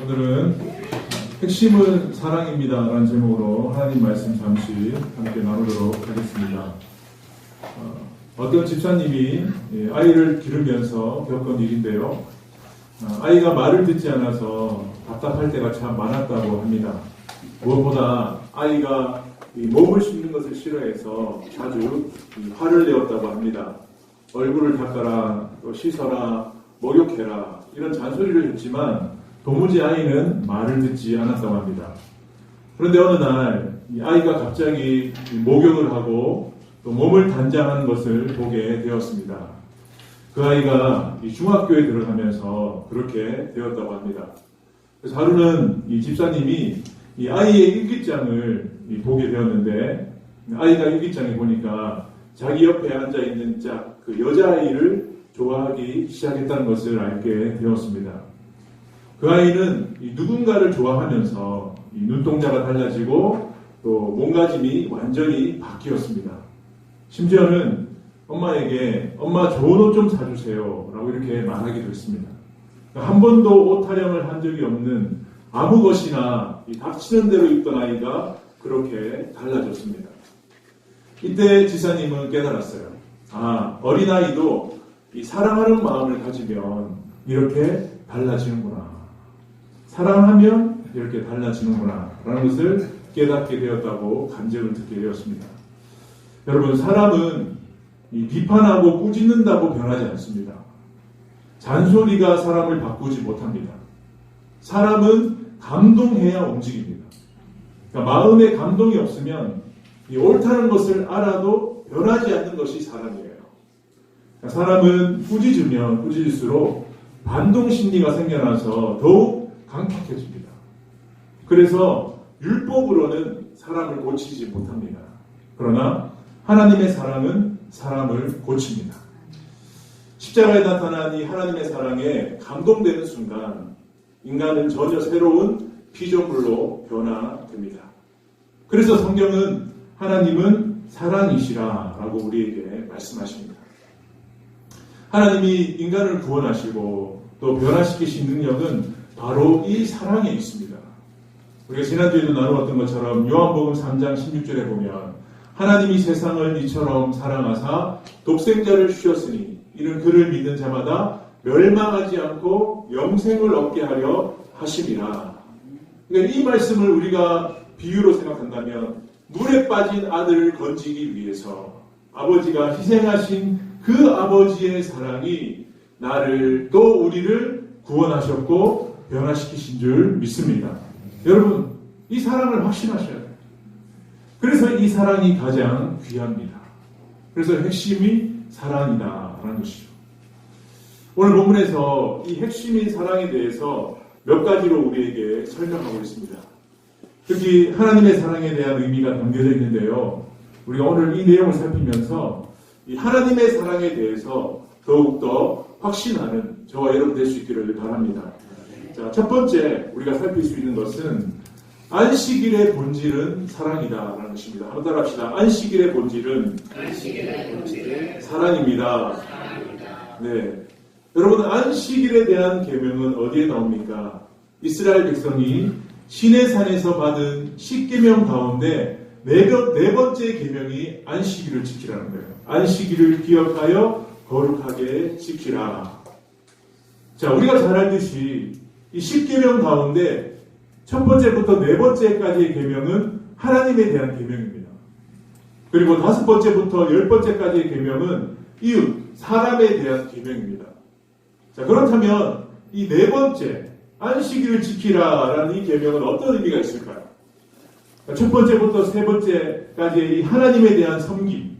오늘은 핵심은 사랑입니다 라는 제목으로 하나님 말씀 잠시 함께 나누도록 하겠습니다. 어떤 집사님이 아이를 기르면서 겪은 일인데요. 아이가 말을 듣지 않아서 답답할 때가 참 많았다고 합니다. 무엇보다 아이가 몸을 씹는 것을 싫어해서 자주 화를 내었다고 합니다. 얼굴을 닦아라, 또 씻어라, 목욕해라 이런 잔소리를 했지만 도무지 아이는 말을 듣지 않았다고 합니다. 그런데 어느 날 이 아이가 갑자기 목욕을 하고 또 몸을 단장하는 것을 보게 되었습니다. 그 아이가 중학교에 들어가면서 그렇게 되었다고 합니다. 그래서 하루는 이 집사님이 이 아이의 일기장을 보게 되었는데, 아이가 일기장에 보니까 자기 옆에 앉아있는 그 여자아이를 좋아하기 시작했다는 것을 알게 되었습니다. 그 아이는 누군가를 좋아하면서 눈동자가 달라지고 또 몸가짐이 완전히 바뀌었습니다. 심지어는 엄마에게 엄마 좋은 옷 좀 사주세요 라고 이렇게 말하기도 했습니다. 한 번도 옷 타령을 한 적이 없는 아무 것이나 닥치는 대로 입던 아이가 그렇게 달라졌습니다. 이때 지사님은 깨달았어요. 어린아이도 이 사랑하는 마음을 가지면 이렇게 달라지는구나. 사랑하면 이렇게 달라지는구나 라는 것을 깨닫게 되었다고 간증을 듣게 되었습니다. 여러분, 사람은 비판하고 꾸짖는다고 변하지 않습니다. 잔소리가 사람을 바꾸지 못합니다. 사람은 감동해야 움직입니다. 그러니까 마음에 감동이 없으면 이 옳다는 것을 알아도 변하지 않는 것이 사람이에요. 그러니까 사람은 꾸짖으면 꾸짖을수록 반동 심리가 생겨나서 더욱 강팍해집니다. 그래서 율법으로는 사람을 고치지 못합니다. 그러나 하나님의 사랑은 사람을 고칩니다. 십자가에 나타난 이 하나님의 사랑에 감동되는 순간 인간은 전혀 새로운 피조물로 변화됩니다. 그래서 성경은 하나님은 사랑이시라 라고 우리에게 말씀하십니다. 하나님이 인간을 구원하시고 또 변화시키신 능력은 바로 이 사랑에 있습니다. 우리가 지난주에도 나누었던 것처럼 요한복음 3장 16절에 보면 하나님이 세상을 이처럼 사랑하사 독생자를 주셨으니 이는 그를 믿는 자마다 멸망하지 않고 영생을 얻게 하려 하심이라. 그러니까 이 말씀을 우리가 비유로 생각한다면 물에 빠진 아들을 건지기 위해서 아버지가 희생하신 그 아버지의 사랑이 나를 또 우리를 구원하셨고 변화시키신 줄 믿습니다. 여러분, 이 사랑을 확신하셔야 돼요. 그래서 이 사랑이 가장 귀합니다. 그래서 핵심이 사랑이다라는 것이죠. 오늘 본문에서 이 핵심인 사랑에 대해서 몇 가지로 우리에게 설명하고 있습니다. 특히 하나님의 사랑에 대한 의미가 담겨져 있는데요. 우리가 오늘 이 내용을 살피면서 이 하나님의 사랑에 대해서 더욱더 확신하는 저와 여러분 될 수 있기를 바랍니다. 자, 첫 번째 우리가 살필 수 있는 것은 안식일의 본질은 사랑이다라는 것입니다. 한번 따라합시다. 안식일의 본질은 사랑입니다. 네, 여러분, 안식일에 대한 계명은 어디에 나옵니까? 이스라엘 백성이 시내산에서 받은 10계명 가운데 네 번째 계명이 안식일을 지키라는 거예요. 안식일을 기억하여 거룩하게 지키라. 자, 우리가 잘 알듯이 이 10계명 가운데 첫 번째부터 네 번째까지의 계명은 하나님에 대한 계명입니다. 그리고 다섯 번째부터 10번째까지의 계명은 이웃, 사람에 대한 계명입니다. 자, 그렇다면 이 네 번째 안식일을 지키라라는 이 계명은 어떤 의미가 있을까요? 첫 번째부터 세 번째까지의 이 하나님에 대한 섬김,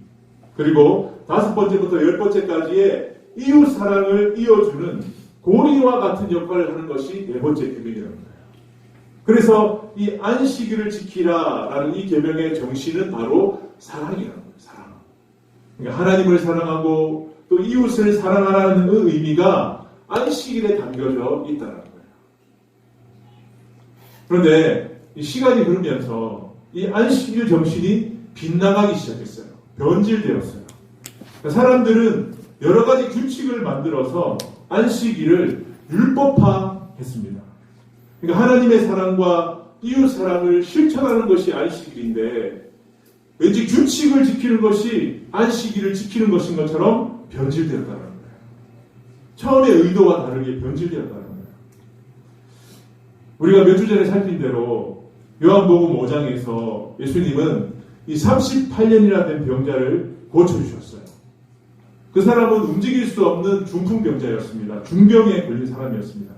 그리고 다섯 번째부터 10번째까지의 이웃 사랑을 이어주는 고리와 같은 역할을 하는 것이 네 번째 계명이라는 거예요. 그래서 이 안식일을 지키라라는 이 계명의 정신은 바로 사랑이라는 거예요. 사랑. 그러니까 하나님을 사랑하고 또 이웃을 사랑하라는 그 의미가 안식일에 담겨져 있다는 거예요. 그런데 이 시간이 흐르면서 이 안식일 정신이 빗나가기 시작했어요. 변질되었어요. 그러니까 사람들은 여러 가지 규칙을 만들어서 안식일을 율법화했습니다. 그러니까 하나님의 사랑과 이웃 사랑을 실천하는 것이 안식일인데 왠지 규칙을 지키는 것이 안식일을 지키는 것인 것처럼 변질되었다는 거예요. 처음에 의도와 다르게 변질되었다는 거예요. 우리가 몇 주 전에 살핀 대로 요한복음 5장에서 예수님은 이 38년이나 된 병자를 고쳐주셨어요. 그 사람은 움직일 수 없는 중풍병자였습니다. 중병에 걸린 사람이었습니다.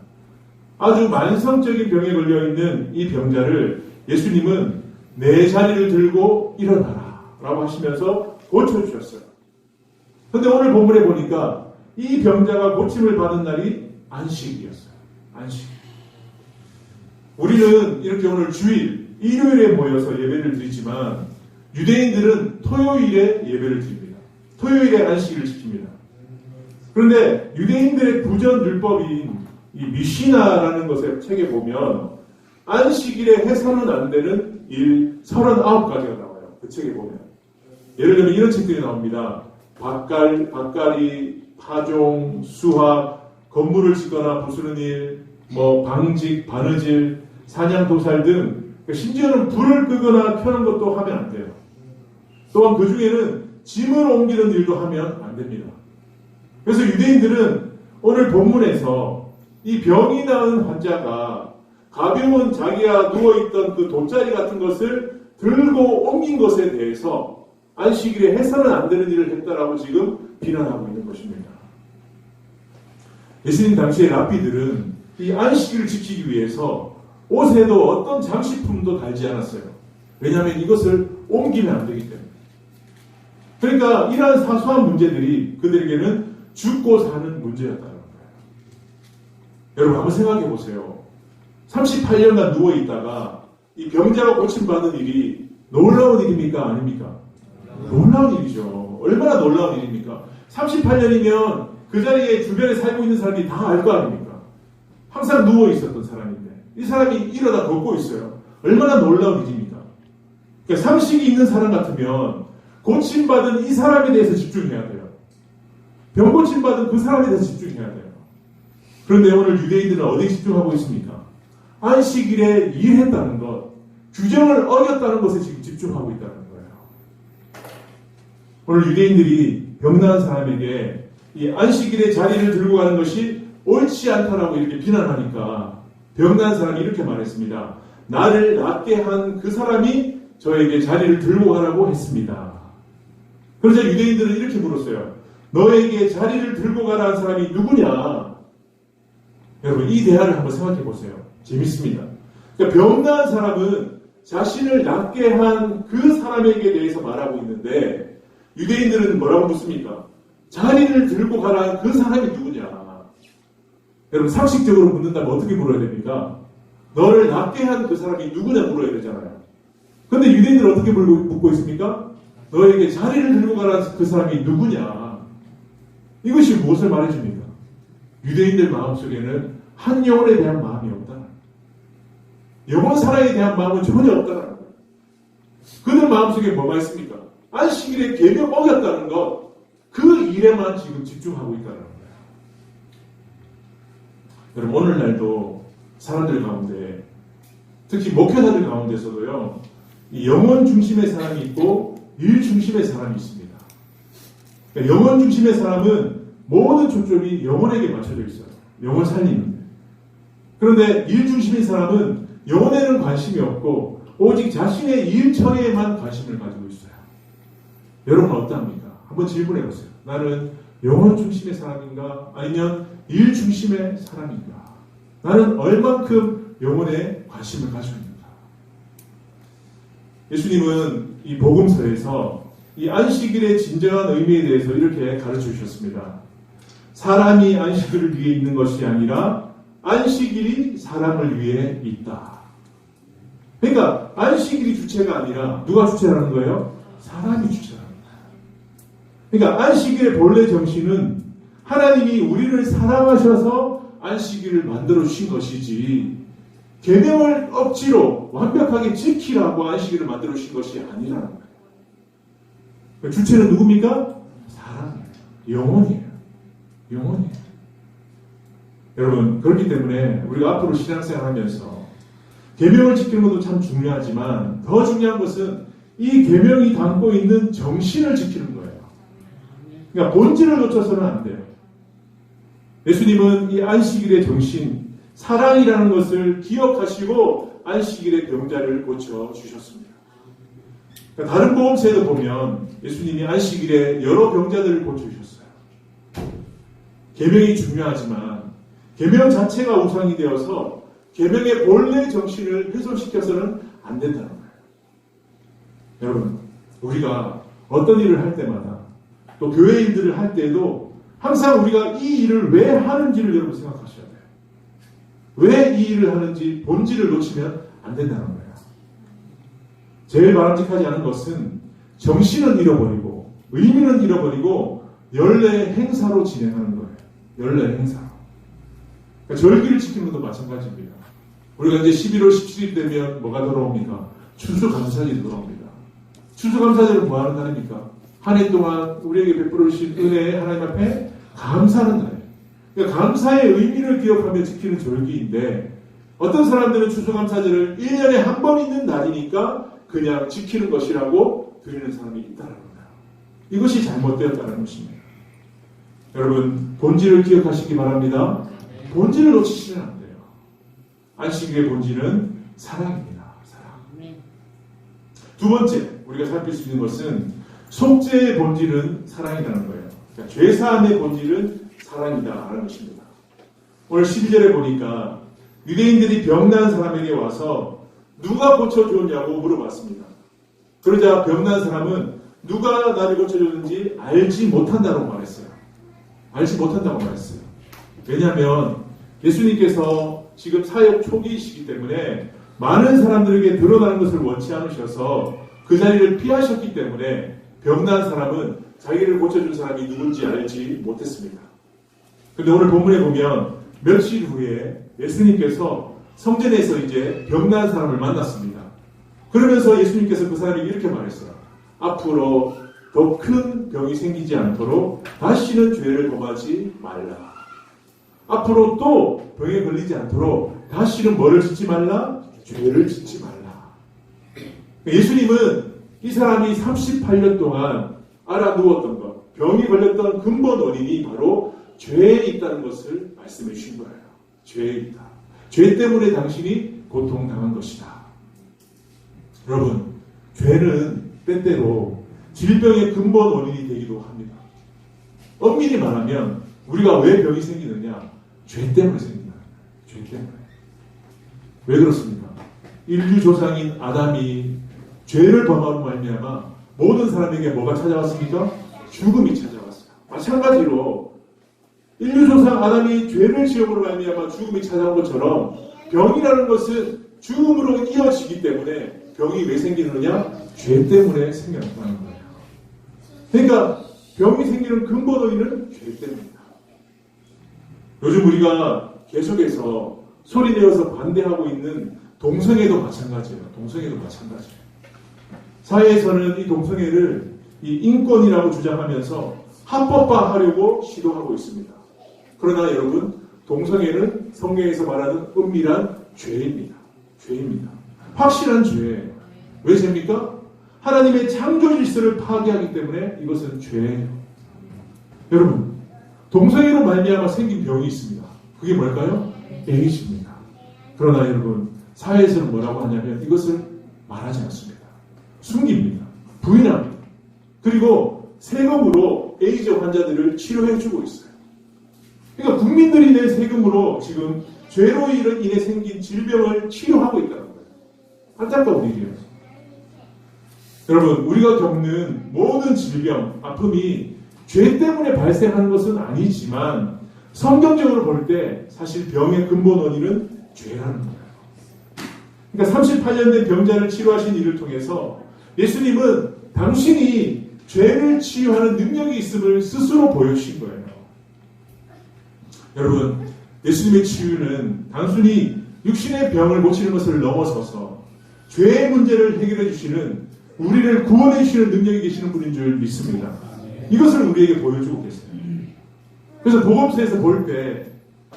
아주 만성적인 병에 걸려있는 이 병자를 예수님은 내 자리를 들고 일어나라 라고 하시면서 고쳐주셨어요. 그런데 오늘 본문에 보니까 이 병자가 고침을 받은 날이 안식이었어요. 안식. 우리는 이렇게 오늘 주일, 일요일에 모여서 예배를 드리지만 유대인들은 토요일에 예배를 드립니다. 토요일에 안식일을 지킵니다. 그런데 유대인들의 구전 율법인 이 미시나라는 것의 책에 보면 안식일에 해서는 안 되는 일 39가지가 나와요. 그 책에 보면. 예를 들면 이런 책들이 나옵니다. 밭갈이, 파종, 수확, 건물을 짓거나 부수는 일, 방직, 바느질, 사냥, 도살 등 심지어는 불을 끄거나 켜는 것도 하면 안 돼요. 또한 그 중에는 짐을 옮기는 일도 하면 안 됩니다. 그래서 유대인들은 오늘 본문에서 이 병이 나은 환자가 가벼운 자기가 누워있던 그 돗자리 같은 것을 들고 옮긴 것에 대해서 안식일에 해서는 안 되는 일을 했다라고 지금 비난하고 있는 것입니다. 예수님 당시의 랍비들은 이 안식일을 지키기 위해서 옷에도 어떤 장식품도 달지 않았어요. 왜냐하면 이것을 옮기면 안 되기 때문에. 그러니까 이러한 사소한 문제들이 그들에게는 죽고 사는 문제였다는 거예요. 여러분 한번 생각해 보세요. 38년간 누워있다가 이 병자가 고침받은 일이 놀라운 일입니까? 아닙니까? 놀라운 일이죠. 얼마나 놀라운 일입니까? 38년이면 그 자리에 주변에 살고 있는 사람이 다 알 거 아닙니까? 항상 누워있었던 사람인데 이 사람이 일어나 걷고 있어요. 얼마나 놀라운 일입니까? 그러니까 상식이 있는 사람 같으면 고침받은 이 사람에 대해서 집중해야 돼요. 병 고침받은 그 사람에 대해서 집중해야 돼요. 그런데 오늘 유대인들은 어디에 집중하고 있습니까? 안식일에 일했다는 것, 규정을 어겼다는 것에 지금 집중하고 있다는 거예요. 오늘 유대인들이 병나은 사람에게 이 안식일에 자리를 들고 가는 것이 옳지 않다라고 이렇게 비난하니까 병나은 사람이 이렇게 말했습니다. 나를 낫게 한 그 사람이 저에게 자리를 들고 가라고 했습니다. 그러자 유대인들은 이렇게 물었어요. 너에게 자리를 들고 가라는 사람이 누구냐? 여러분 이 대화를 한번 생각해 보세요. 재밌습니다. 그러니까 병나은 사람은 자신을 낫게 한 그 사람에게 대해서 말하고 있는데 유대인들은 뭐라고 묻습니까? 자리를 들고 가라는 그 사람이 누구냐? 여러분 상식적으로 묻는다면 어떻게 물어야 됩니까? 너를 낫게 한 그 사람이 누구냐 물어야 되잖아요. 그런데 유대인들은 어떻게 묻고 있습니까? 너에게 자리를 들고 가라는 그 사람이 누구냐? 이것이 무엇을 말해줍니까? 유대인들 마음속에는 한 영혼에 대한 마음이 없다. 영혼 사랑에 대한 마음은 전혀 없다는 거예요. 그들 마음속에 뭐가 있습니까? 안식일에 계명 어겼다는 것, 그 일에만 지금 집중하고 있다는 거예요. 여러분 오늘날도 사람들 가운데 특히 목회자들 가운데서도요 이 영혼 중심의 사람이 있고 일 중심의 사람이 있습니다. 그러니까 영혼 중심의 사람은 모든 초점이 영혼에게 맞춰져 있어요. 영혼 살리는데. 그런데 일 중심의 사람은 영혼에는 관심이 없고 오직 자신의 일 처리에만 관심을 가지고 있어요. 여러분은 어떠합니까? 한번 질문해 보세요. 나는 영혼 중심의 사람인가? 아니면 일 중심의 사람인가? 나는 얼만큼 영혼에 관심을 가지고 있는가? 예수님은 이 복음서에서 이 안식일의 진정한 의미에 대해서 이렇게 가르쳐 주셨습니다. 사람이 안식일을 위해 있는 것이 아니라 안식일이 사람을 위해 있다. 그러니까 안식일이 주체가 아니라 누가 주체라는 거예요? 사람이 주체라는 거예요. 그러니까 안식일의 본래 정신은 하나님이 우리를 사랑하셔서 안식일을 만들어 주신 것이지 계명을 억지로 완벽하게 지키라고 안식일을 만들어 주신 것이 아니라는 거예요. 그러니까 주체는 누굽니까? 사람이에요. 영혼이에요. 영혼이에요. 여러분, 그렇기 때문에 우리가 앞으로 신앙생활 하면서 계명을 지키는 것도 참 중요하지만 더 중요한 것은 이 계명이 담고 있는 정신을 지키는 거예요. 그러니까 본질을 놓쳐서는 안 돼요. 예수님은 이 안식일의 정신, 사랑이라는 것을 기억하시고 안식일의 병자를 고쳐주셨습니다. 그러니까 다른 복음서에도 보면 예수님이 안식일에 여러 병자들을 고쳐주셨어요. 계명이 중요하지만 계명 자체가 우상이 되어서 계명의 본래 정신을 훼손시켜서는 안 된다는 거예요. 여러분, 우리가 어떤 일을 할 때마다 또 교회 일들을 할 때에도 항상 우리가 이 일을 왜 하는지를 여러분 생각하셔야 돼요. 왜 이 일을 하는지 본질을 놓치면 안 된다는 거예요. 제일 바람직하지 않은 것은 정신은 잃어버리고 의미는 잃어버리고 연례 행사로 진행하는 거예요. 연례 행사. 그러니까 절기를 지키는 것도 마찬가지입니다. 우리가 이제 11월 17일 되면 뭐가 돌아옵니까? 추수감사절이 돌아옵니다. 추수감사절은 뭐 하는 날입니까? 한 해 동안 우리에게 베풀어 주신 은혜에 하나님 앞에 감사하는 날이에요. 그러니까 감사의 의미를 기억하며 지키는 절기인데 어떤 사람들은 추수감사절을 1년에 한 번 있는 날이니까 그냥 지키는 것이라고 드리는 사람이 있다는 거예요. 이것이 잘못되었다는 것입니다. 여러분, 본질을 기억하시기 바랍니다. 본질을 놓치시면 안 돼요. 안식일의 본질은 사랑입니다. 사랑. 두 번째, 우리가 살필 수 있는 것은 속죄의 본질은 사랑이라는 거예요. 그러니까 죄사함의 본질은 사랑이다라는 것입니다. 오늘 12절에 보니까 유대인들이 병난 사람에게 와서 누가 고쳐주었냐고 물어봤습니다. 그러자 병난 사람은 누가 나를 고쳐줬는지 알지 못한다고 말했어요. 알지 못한다고 말했어요. 왜냐하면 예수님께서 지금 사역 초기이시기 때문에 많은 사람들에게 드러나는 것을 원치 않으셔서 그 자리를 피하셨기 때문에 병난 사람은 자기를 고쳐준 사람이 누군지 알지 못했습니다. 그런데 오늘 본문에 보면 며칠 후에 예수님께서 성전에서 이제 병난 사람을 만났습니다. 그러면서 예수님께서 그 사람에게 이렇게 말했어요. 앞으로 더 큰 병이 생기지 않도록 다시는 죄를 범하지 말라. 앞으로 또 병에 걸리지 않도록 다시는 뭐를 짓지 말라? 죄를 짓지 말라. 예수님은 이 사람이 38년 동안 알아누웠던 것, 병이 걸렸던 근본 원인이 바로 죄에 있다는 것을 말씀해 주신 거예요. 죄에 있다. 죄 때문에 당신이 고통당한 것이다. 여러분, 죄는 때때로 질병의 근본 원인이 되기도 합니다. 엄밀히 말하면 우리가 왜 병이 생기느냐? 죄 때문에 생긴다. 죄 때문에. 왜 그렇습니까? 인류 조상인 아담이 죄를 범하고 말미암아 모든 사람에게 뭐가 찾아왔습니까? 죽음이 찾아왔어요. 마찬가지로 인류 조상 아담이 죄를 지음으로 말미암아 죽음이 찾아온 것처럼 병이라는 것은 죽음으로 이어지기 때문에 병이 왜 생기느냐? 죄 때문에 생겨났다는 거예요. 그러니까 병이 생기는 근본 원인은 죄 때문입니다. 요즘 우리가 계속해서 소리내어서 반대하고 있는 동성애도 마찬가지예요. 동성애도 마찬가지예요. 사회에서는 이 동성애를 이 인권이라고 주장하면서 합법화하려고 시도하고 있습니다. 그러나 여러분, 동성애는 성경에서 말하는 은밀한 죄입니다. 죄입니다. 확실한 죄예요. 왜 죄입니까? 하나님의 창조 질서를 파괴하기 때문에 이것은 죄예요. 여러분, 동성애로 말미암아 생긴 병이 있습니다. 그게 뭘까요? 에이즈입니다. 그러나 여러분, 사회에서는 뭐라고 하냐면 이것을 말하지 않습니다. 숨깁니다. 부인합니다. 그리고 세금으로 에이즈 환자들을 치료해주고 있어요. 그러니까 국민들이 낸 세금으로 지금 죄로 인해 생긴 질병을 치료하고 있다는 거예요. 안타까운 일이에요. 여러분, 우리가 겪는 모든 질병, 아픔이 죄 때문에 발생하는 것은 아니지만 성경적으로 볼 때 사실 병의 근본 원인은 죄라는 거예요. 그러니까 38년 된 병자를 치료하신 일을 통해서 예수님은 당신이 죄를 치유하는 능력이 있음을 스스로 보여주신 거예요. 여러분, 예수님의 치유는 단순히 육신의 병을 고치는 것을 넘어서서 죄의 문제를 해결해 주시는, 우리를 구원해 주시는 능력이 계시는 분인 줄 믿습니다. 이것을 우리에게 보여주고 계세요. 그래서 복음서에서 볼 때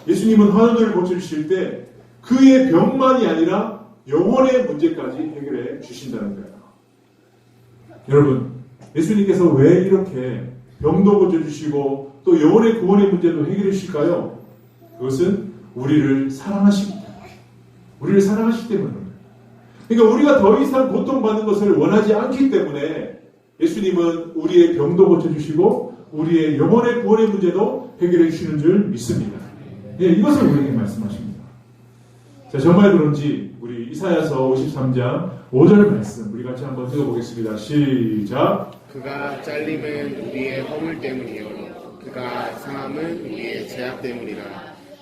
예수님은 환우들을 고쳐주실 때 그의 병만이 아니라 영혼의 문제까지 해결해 주신다는 거예요. 여러분, 예수님께서 왜 이렇게 병도 고쳐주시고 또 영혼의 구원의 문제도 해결해 주실까요? 그것은 우리를 사랑하시기 때문에. 우리를 사랑하시기 때문입니다. 그러니까 우리가 더 이상 고통받는 것을 원하지 않기 때문에 예수님은 우리의 병도 고쳐주시고 우리의 영혼의 구원의 문제도 해결해 주시는 줄 믿습니다. 예, 이것을 우리에게 말씀하십니다. 자, 정말 그런지 우리 이사야서 53장 5절 말씀 우리 같이 한번 읽어보겠습니다. 시작. 그가 잘림은 우리의 허물 때문이요 그가 상함은 우리의 죄악 때문이라.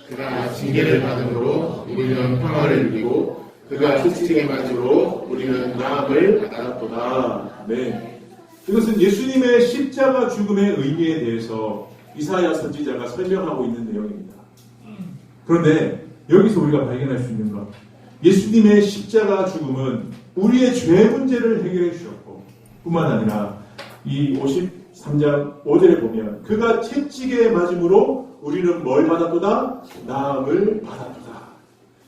그가 징계를 받음으로 우리는 평화를 누리고 그가 채찍에 맞음으로 우리는 나음을 받았도다. 네. 이것은 예수님의 십자가 죽음의 의미에 대해서 이사야 선지자가 설명하고 있는 내용입니다. 그런데 여기서 우리가 발견할 수 있는 것, 예수님의 십자가 죽음은 우리의 죄 문제를 해결해 주셨고 뿐만 아니라 이 53장 5절에 보면 그가 채찍에 맞음으로 우리는 뭘 받았도다? 나음을 받았도다.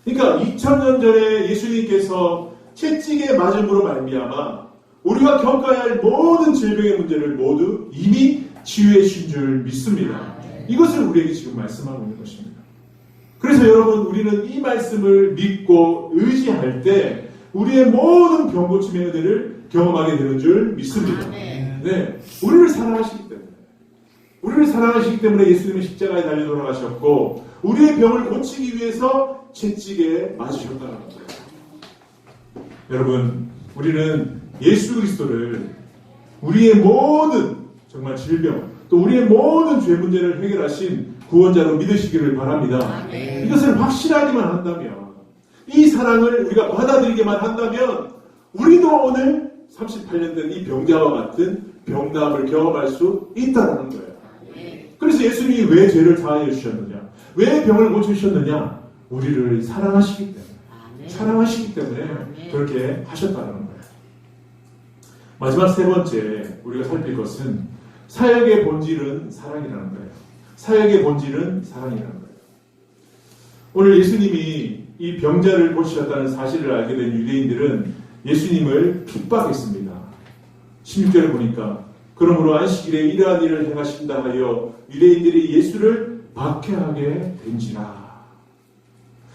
그러니까 2000년 전에 예수님께서 채찍에 맞음으로 말미암아 우리가 겪어야 할 모든 질병의 문제를 모두 이미 치유해 주신 줄 믿습니다. 이것을 우리에게 지금 말씀하고 있는 것입니다. 그래서 여러분, 우리는 이 말씀을 믿고 의지할 때 우리의 모든 병 고침의 은혜를 경험하게 되는 줄 믿습니다. 네, 우리를 사랑하시기 때문에. 우리를 사랑하시기 때문에 예수님의 십자가에 달려 돌아가셨고 우리의 병을 고치기 위해서 채찍에 맞으셨다는 거예요. 여러분, 우리는 예수 그리스도를 우리의 모든 정말 질병 또 우리의 모든 죄 문제를 해결하신 구원자로 믿으시기를 바랍니다. 이것을 확실하기만 한다면, 이 사랑을 우리가 받아들이기만 한다면 우리도 오늘 38년 된 이 병자와 같은 병남을 경험할 수 있다는 거예요. 그래서 예수님이 왜 죄를 사하여 주셨느냐, 왜 병을 고쳐주셨느냐, 우리를 사랑하시기 때문에, 사랑하시기 때문에 그렇게 하셨다는 거예요. 마지막 세 번째 우리가 살필 것은 사역의 본질은 사랑이라는 거예요. 사역의 본질은 사랑이라는 거예요. 오늘 예수님이 이 병자를 고치셨다는 사실을 알게 된 유대인들은 예수님을 핍박했습니다. 16절에 보니까 그러므로 안식일에 이러한 일을 행하신다 하여 유대인들이 예수를 박해하게 된지라.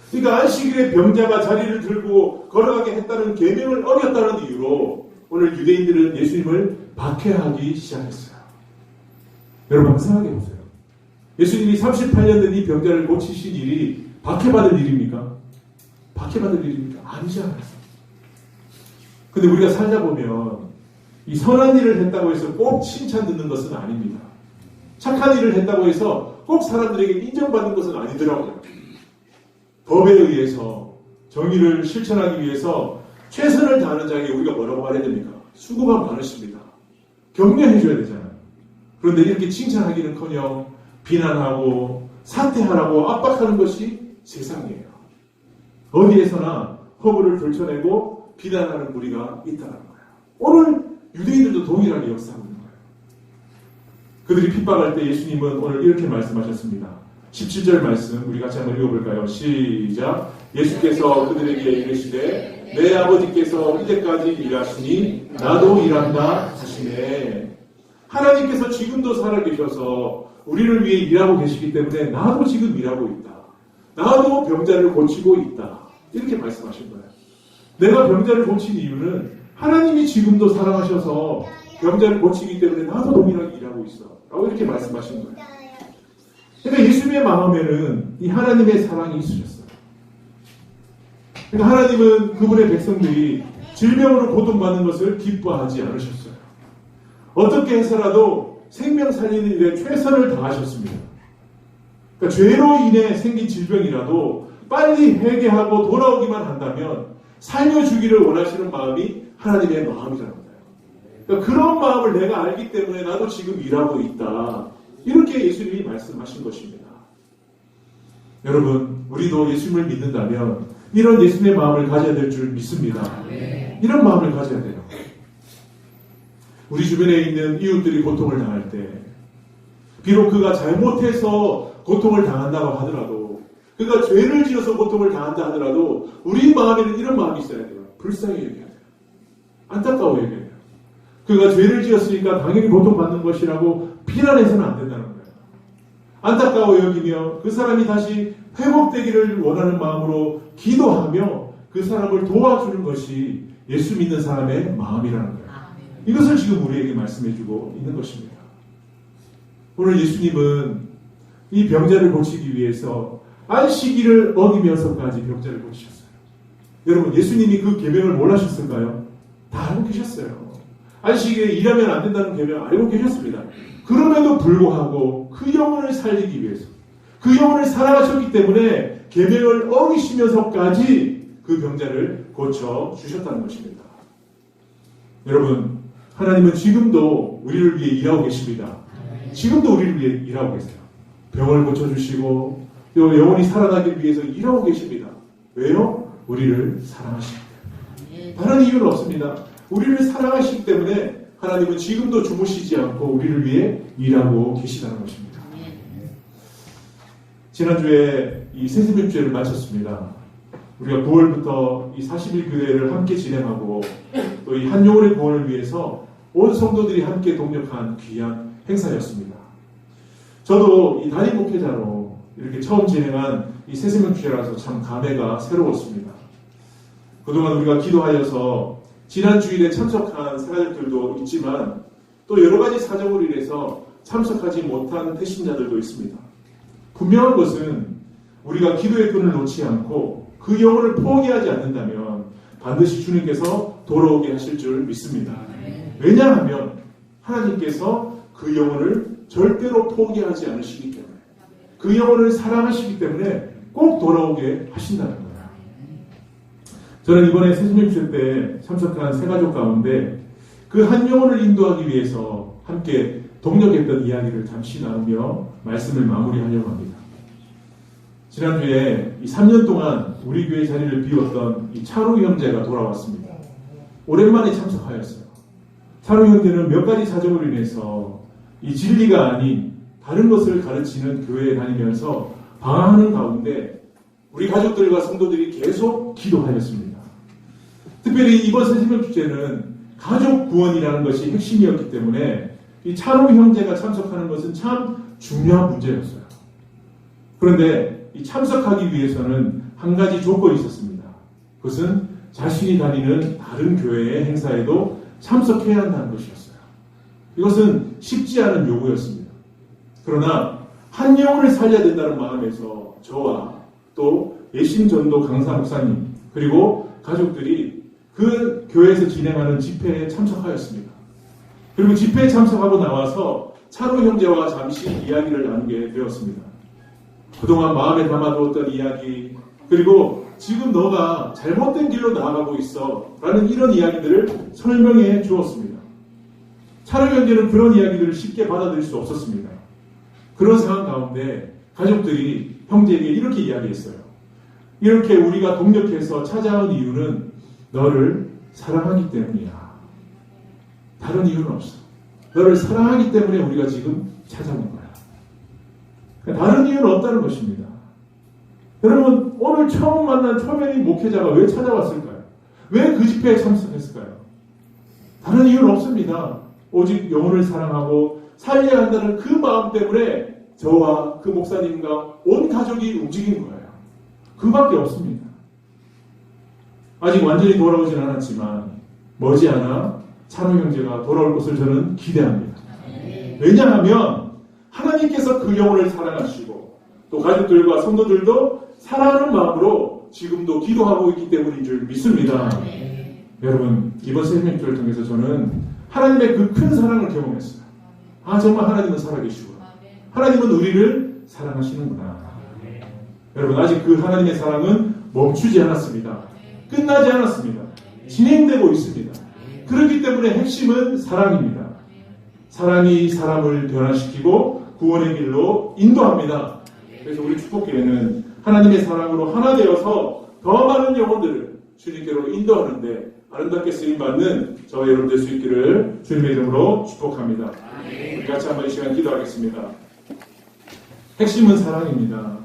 그러니까 안식일에 병자가 자리를 들고 걸어가게 했다는 계명을 어겼다는 이유로 오늘 유대인들은 예수님을 박해하기 시작했어요. 여러분 한번 생각해 보세요. 예수님이 38년 된 이 병자를 고치신 일이 박해받을 일입니까? 박해받을 일입니까? 아니잖아요. 근데 우리가 살다 보면 이 선한 일을 했다고 해서 꼭 칭찬 듣는 것은 아닙니다. 착한 일을 했다고 해서 꼭 사람들에게 인정받는 것은 아니더라고요. 법에 의해서 정의를 실천하기 위해서 최선을 다하는 자에게 우리가 뭐라고 말해야 됩니까? 수고가 많으십니다. 격려해 줘야 되잖아요. 그런데 이렇게 칭찬하기는커녕 비난하고 사퇴하라고 압박하는 것이 세상이에요. 어디에서나 허물을 들춰내고 비난하는 무리가 있다는 거예요. 오늘 유대인들도 동일하게 역사하고 있는 거예요. 그들이 핍박할 때 예수님은 오늘 이렇게 말씀하셨습니다. 17절 말씀 우리 같이 한번 읽어볼까요? 시작. 예수께서 그들에게 이르시되 내 아버지께서 이제까지 일하시니 나도 일한다 하시네. 하나님께서 지금도 살아계셔서 우리를 위해 일하고 계시기 때문에 나도 지금 일하고 있다. 나도 병자를 고치고 있다. 이렇게 말씀하신 거예요. 내가 병자를 고친 이유는 하나님이 지금도 사랑하셔서 병자를 고치기 때문에 나도 동일하게 일하고 있어. 라고 이렇게 말씀하신 거예요. 그러니까 예수님의 마음에는 이 하나님의 사랑이 있으셨어요. 그러니까 하나님은 그분의 백성들이 질병으로 고통받는 것을 기뻐하지 않으셨어요. 어떻게 해서라도 생명 살리는 일에 최선을 다하셨습니다. 그러니까 죄로 인해 생긴 질병이라도 빨리 회개하고 돌아오기만 한다면 살려주기를 원하시는 마음이 하나님의 마음이라는 거예요. 그러니까 그런 마음을 내가 알기 때문에 나도 지금 일하고 있다. 이렇게 예수님이 말씀하신 것입니다. 여러분, 우리도 예수님을 믿는다면 이런 예수님의 마음을 가져야 될 줄 믿습니다. 이런 마음을 가져야 돼요. 우리 주변에 있는 이웃들이 고통을 당할 때 비록 그가 잘못해서 고통을 당한다고 하더라도 그가 죄를 지어서 고통을 당한다 하더라도 우리 마음에는 이런 마음이 있어야 돼요. 불쌍히 여겨야 돼요. 안타까워 여겨야 돼요. 그가 죄를 지었으니까 당연히 고통받는 것이라고 비난해서는 안 된다는 거예요. 안타까워 여기며 그 사람이 다시 회복되기를 원하는 마음으로 기도하며 그 사람을 도와주는 것이 예수 믿는 사람의 마음이라는 거예요. 이것을 지금 우리에게 말씀해주고 있는 것입니다. 오늘 예수님은 이 병자를 고치기 위해서 안식일을 어기면서까지 병자를 고치셨어요. 여러분, 예수님이 그 계명을 몰라셨을까요? 다 알고 계셨어요. 안식일에 일하면 안 된다는 계명 알고 계셨습니다. 그럼에도 불구하고 그 영혼을 살리기 위해서, 그 영혼을 사랑하셨기 때문에 계명을 어기시면서까지 그 병자를 고쳐 주셨다는 것입니다. 여러분, 하나님은 지금도 우리를 위해 일하고 계십니다. 지금도 우리를 위해 일하고 계세요. 병을 고쳐주시고 또 영혼이 살아나기 위해서 일하고 계십니다. 왜요? 우리를 사랑하시기 때문에. 다른 이유는 없습니다. 우리를 사랑하시기 때문에 하나님은 지금도 주무시지 않고 우리를 위해 일하고 계시다는 것입니다. 지난주에 이 새새벽주회를 마쳤습니다. 우리가 9월부터 이 40일 교회를 함께 진행하고 또 이 한 영혼의 구원을 위해서 온 성도들이 함께 동력한 귀한 행사였습니다. 저도 이 담임 목회자로 이렇게 처음 진행한 이 새새벽주회라서 참 감회가 새로웠습니다. 그동안 우리가 기도하여서 지난 주일에 참석한 사가족들도 있지만 또 여러 가지 사정으로 인해서 참석하지 못한 태신자들도 있습니다. 분명한 것은 우리가 기도의 끈을 놓지 않고 그 영혼을 포기하지 않는다면 반드시 주님께서 돌아오게 하실 줄 믿습니다. 왜냐하면 하나님께서 그 영혼을 절대로 포기하지 않으시기 때문에, 그 영혼을 사랑하시기 때문에 꼭 돌아오게 하신다는 거예요. 저는 이번에 새신명주회 때 참석한 세 가족 가운데 그 한 영혼을 인도하기 위해서 함께 동력했던 이야기를 잠시 나누며 말씀을 마무리하려고 합니다. 지난주에 이 3년 동안 우리 교회 자리를 비웠던 이 차루 형제가 돌아왔습니다. 오랜만에 참석하였어요. 차루 형제는 몇 가지 사정으로 인해서 이 진리가 아닌 다른 것을 가르치는 교회에 다니면서 방황하는 가운데 우리 가족들과 성도들이 계속 기도하였습니다. 특별히 이번 새신명 주제는 가족 구원이라는 것이 핵심이었기 때문에 이 차루 형제가 참석하는 것은 참 중요한 문제였어요. 그런데 이 참석하기 위해서는 한 가지 조건이 있었습니다. 그것은 자신이 다니는 다른 교회의 행사에도 참석해야 한다는 것이었어요. 이것은 쉽지 않은 요구였습니다. 그러나 한 영혼을 살려야 된다는 마음에서 저와 또 예신전도 강사 목사님 그리고 가족들이 그 교회에서 진행하는 집회에 참석하였습니다. 그리고 집회에 참석하고 나와서 차로 형제와 잠시 이야기를 나누게 되었습니다. 그동안 마음에 담아두었던 이야기, 그리고 지금 너가 잘못된 길로 나아가고 있어 라는 이런 이야기들을 설명해 주었습니다. 차로 형제는 그런 이야기들을 쉽게 받아들일 수 없었습니다. 그런 상황 가운데 가족들이 형제에게 이렇게 이야기했어요. 이렇게 우리가 동력해서 찾아온 이유는 너를 사랑하기 때문이야. 다른 이유는 없어. 너를 사랑하기 때문에 우리가 지금 찾아온 거야. 다른 이유는 없다는 것입니다. 여러분, 오늘 처음 만난 초면인 목회자가 왜 찾아왔을까요? 왜 그 집회에 참석했을까요? 다른 이유는 없습니다. 오직 영혼을 사랑하고 살려야 한다는 그 마음 때문에 저와 그 목사님과 온 가족이 움직인 거예요. 그밖에 없습니다. 아직 완전히 돌아오진 않았지만 머지않아 찬우 형제가 돌아올 것을 저는 기대합니다. 왜냐하면 하나님께서 그 영혼을 사랑하시고 또 가족들과 성도들도 사랑하는 마음으로 지금도 기도하고 있기 때문인 줄 믿습니다. 여러분, 이번 새해명주를 통해서 저는 하나님의 그 큰 사랑을 경험했어요. 아, 정말 하나님은 살아계시고 하나님은 우리를 사랑하시는구나. 여러분, 아직 그 하나님의 사랑은 멈추지 않았습니다. 끝나지 않았습니다. 진행되고 있습니다. 그렇기 때문에 핵심은 사랑입니다. 사랑이 사람을 변화시키고 구원의 길로 인도합니다. 그래서 우리 축복교회는 하나님의 사랑으로 하나 되어서 더 많은 영혼들을 주님께로 인도하는데 아름답게 쓰임받는 저와 여러분 될 수 있기를 주님의 이름으로 축복합니다. 우리 같이 한번 이 시간 기도하겠습니다. 핵심은 사랑입니다.